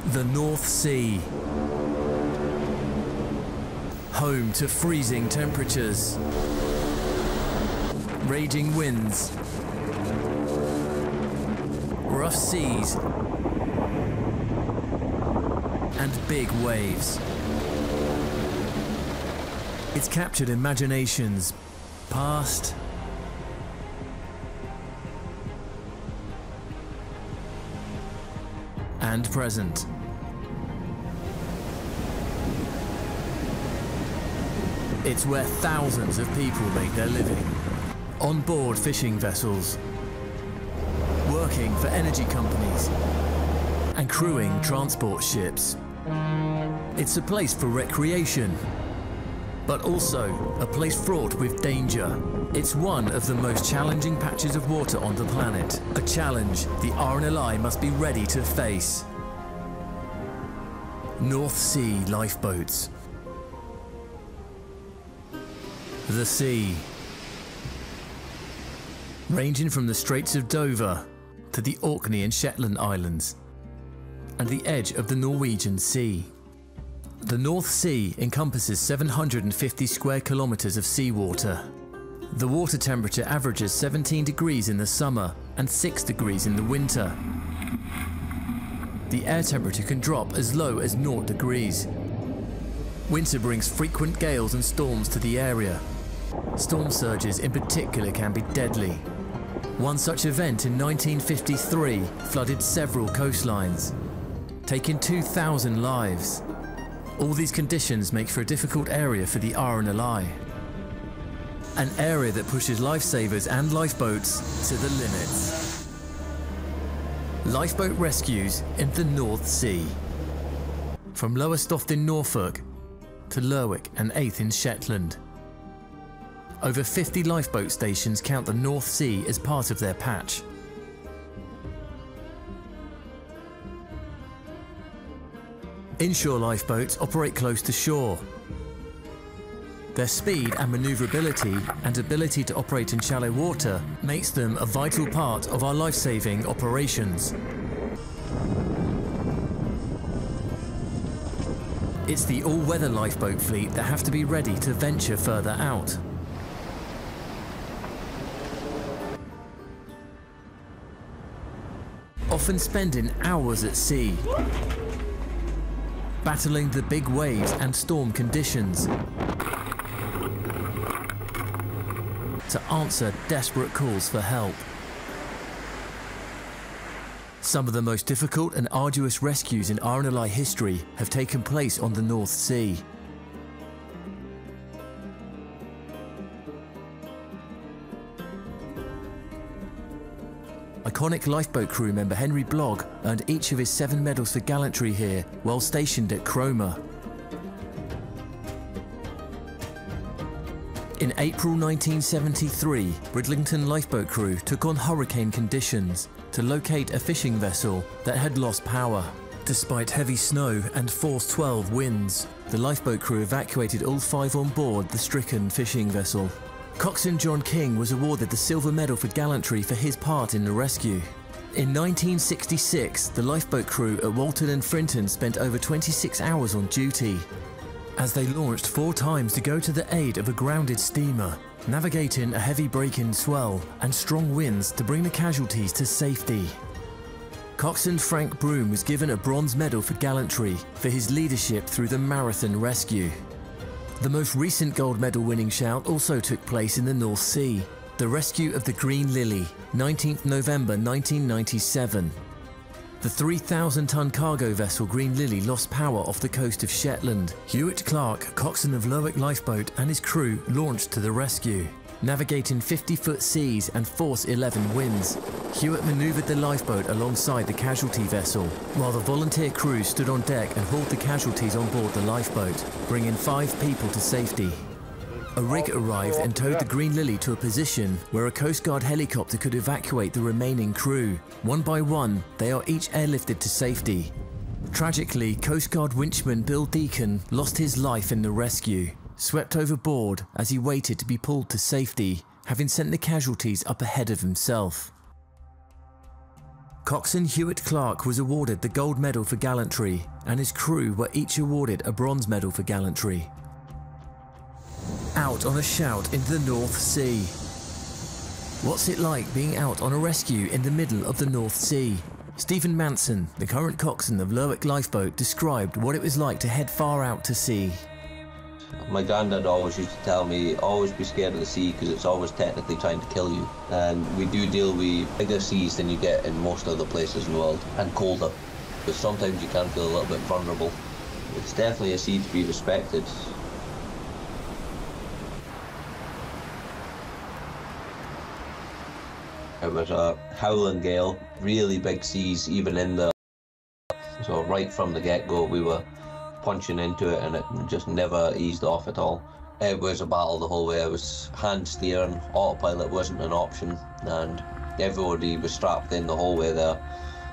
The North Sea. Home to freezing temperatures, raging winds, rough seas, and big waves. It's captured imaginations, past and present. It's where thousands of people make their living. On board fishing vessels, working for energy companies, and crewing transport ships. It's a place for recreation, but also a place fraught with danger. It's one of the most challenging patches of water on the planet. A challenge the RNLI must be ready to face. North Sea Lifeboats. The sea. Ranging from the Straits of Dover to the Orkney and Shetland Islands and the edge of the Norwegian Sea. The North Sea encompasses 750 square kilometers of seawater. The water temperature averages 17 degrees in the summer and 6 degrees in the winter. The air temperature can drop as low as 0 degrees. Winter brings frequent gales and storms to the area. Storm surges in particular can be deadly. One such event in 1953 flooded several coastlines, taking 2,000 lives. All these conditions make for a difficult area for the RNLI. An area that pushes lifesavers and lifeboats to the limits. Lifeboat rescues in the North Sea. From Lowestoft in Norfolk to Lerwick and Aith in Shetland. Over 50 lifeboat stations count the North Sea as part of their patch. Inshore lifeboats operate close to shore. Their speed and manoeuvrability and ability to operate in shallow water makes them a vital part of our life-saving operations. It's the all-weather lifeboat fleet that have to be ready to venture further out. Often spending hours at sea, battling the big waves and storm conditions to answer desperate calls for help. Some of the most difficult and arduous rescues in RNLI history have taken place on the North Sea. Iconic lifeboat crew member Henry Blogg earned each of his 7 medals for gallantry here while stationed at Cromer. In April 1973, Bridlington lifeboat crew took on hurricane conditions to locate a fishing vessel that had lost power. Despite heavy snow and force 12 winds, the lifeboat crew evacuated all 5 on board the stricken fishing vessel. Coxswain John King was awarded the Silver Medal for gallantry for his part in the rescue. In 1966, the lifeboat crew at Walton and Frinton spent over 26 hours on duty, as they launched 4 times to go to the aid of a grounded steamer, navigating a heavy break-in swell and strong winds to bring the casualties to safety. Coxswain Frank Broom was given a bronze medal for gallantry for his leadership through the marathon rescue. The most recent gold medal winning shout also took place in the North Sea, the rescue of the Green Lily, 19th November 1997. The 3,000-ton cargo vessel Green Lily lost power off the coast of Shetland. Hewitt Clark, coxswain of Lerwick Lifeboat, and his crew launched to the rescue. Navigating 50-foot seas and force 11 winds, Hewitt manoeuvred the lifeboat alongside the casualty vessel, while the volunteer crew stood on deck and hauled the casualties on board the lifeboat, bringing 5 people to safety. A rig arrived and towed the Green Lily to a position where a Coast Guard helicopter could evacuate the remaining crew. One by one, they are each airlifted to safety. Tragically, Coast Guard winchman Bill Deacon lost his life in the rescue, swept overboard as he waited to be pulled to safety, having sent the casualties up ahead of himself. Coxswain Hewitt Clark was awarded the gold medal for gallantry, and his crew were each awarded a bronze medal for gallantry. Out on a shout into the North Sea. What's it like being out on a rescue in the middle of the North Sea? Stephen Manson, the current coxswain of Lerwick Lifeboat, described what it was like to head far out to sea. My granddad always used to tell me, always be scared of the sea because it's always technically trying to kill you. And we do deal with bigger seas than you get in most other places in the world, and colder. But sometimes you can feel a little bit vulnerable. It's definitely a sea to be respected. It was a howling gale, really big seas even in the... So right from the get-go we were punching into it and it just never eased off at all. It was a battle the whole way. It was hand steering, autopilot wasn't an option, and everybody was strapped in the whole way there.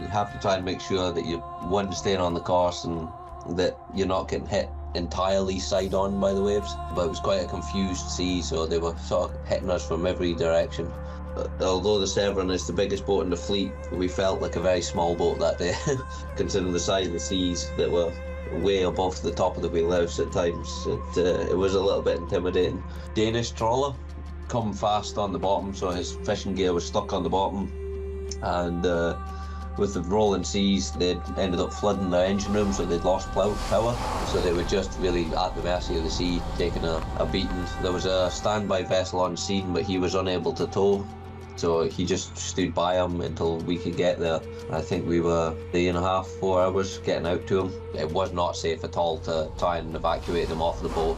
You have to try and make sure that you're one, staying on the course and that you're not getting hit entirely side on by the waves. But it was quite a confused sea, so they were sort of hitting us from every direction. Although the Severn is the biggest boat in the fleet, we felt like a very small boat that day, considering the size of the seas that were way above the top of the wheelhouse at times. It was a little bit intimidating. Danish trawler come fast on the bottom, so his fishing gear was stuck on the bottom, and with the rolling seas they'd ended up flooding their engine room, so they'd lost power, so they were just really at the mercy of the sea, taking a beating. There was a standby vessel on scene, but he was unable to tow, so he just stood by him until we could get there. I think we were 3.5, 4 hours getting out to him. It was not safe at all to try and evacuate him off the boat.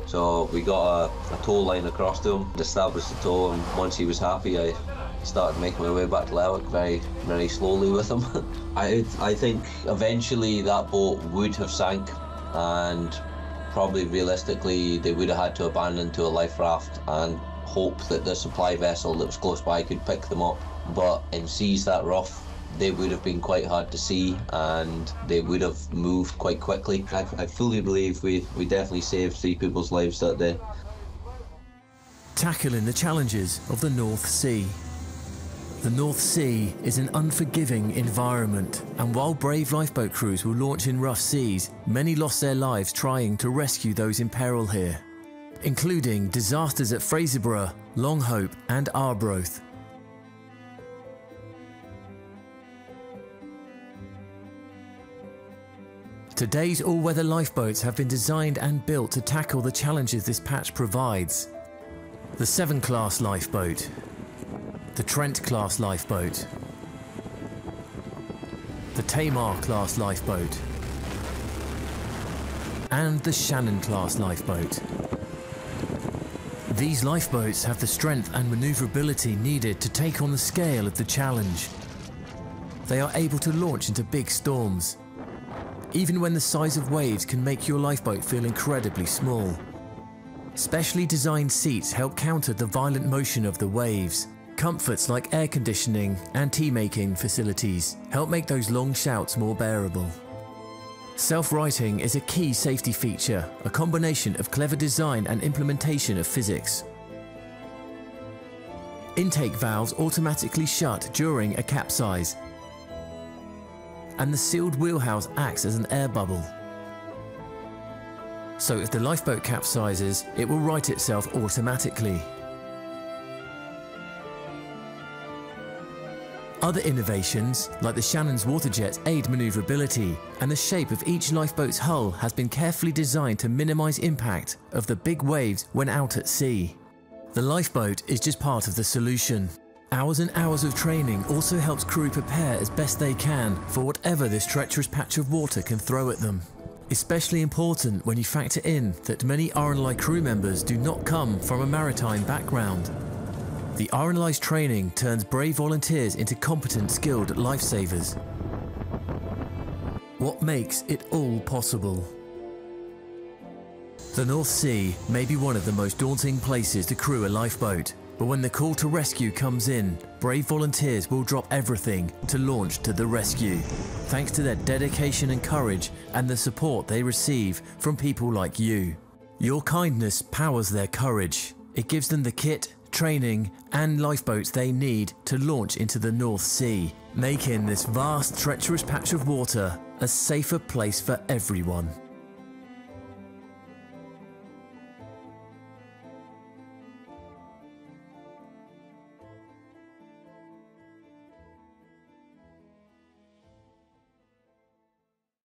So we got a tow line across to him, established the tow, and once he was happy, I started making my way back to Lerwick very, very slowly with him. I think eventually that boat would have sank, and probably realistically they would have had to abandon to a life raft and hope that the supply vessel that was close by could pick them up. But in seas that rough, they would have been quite hard to see and they would have moved quite quickly. I fully believe we definitely saved 3 people's lives that day. Tackling the challenges of the North Sea. The North Sea is an unforgiving environment, and while brave lifeboat crews will launch in rough seas, many lost their lives trying to rescue those in peril here, including disasters at Fraserburgh, Longhope and Arbroath. Today's all-weather lifeboats have been designed and built to tackle the challenges this patch provides. The Severn class lifeboat, the Trent class lifeboat, the Tamar class lifeboat, and the Shannon class lifeboat. These lifeboats have the strength and maneuverability needed to take on the scale of the challenge. They are able to launch into big storms, even when the size of waves can make your lifeboat feel incredibly small. Specially designed seats help counter the violent motion of the waves. Comforts like air conditioning and tea-making facilities help make those long shouts more bearable. Self-righting is a key safety feature, a combination of clever design and implementation of physics. Intake valves automatically shut during a capsize, and the sealed wheelhouse acts as an air bubble. So if the lifeboat capsizes, it will right itself automatically. Other innovations, like the Shannon's water jets, aid maneuverability, and the shape of each lifeboat's hull has been carefully designed to minimize impact of the big waves when out at sea. The lifeboat is just part of the solution. Hours and hours of training also helps crew prepare as best they can for whatever this treacherous patch of water can throw at them. Especially important when you factor in that many RNLI crew members do not come from a maritime background. The RNLI's training turns brave volunteers into competent, skilled lifesavers. What makes it all possible? The North Sea may be one of the most daunting places to crew a lifeboat, but when the call to rescue comes in, brave volunteers will drop everything to launch to the rescue, thanks to their dedication and courage and the support they receive from people like you. Your kindness powers their courage. It gives them the kit, training and lifeboats they need to launch into the North Sea, making this vast, treacherous patch of water a safer place for everyone.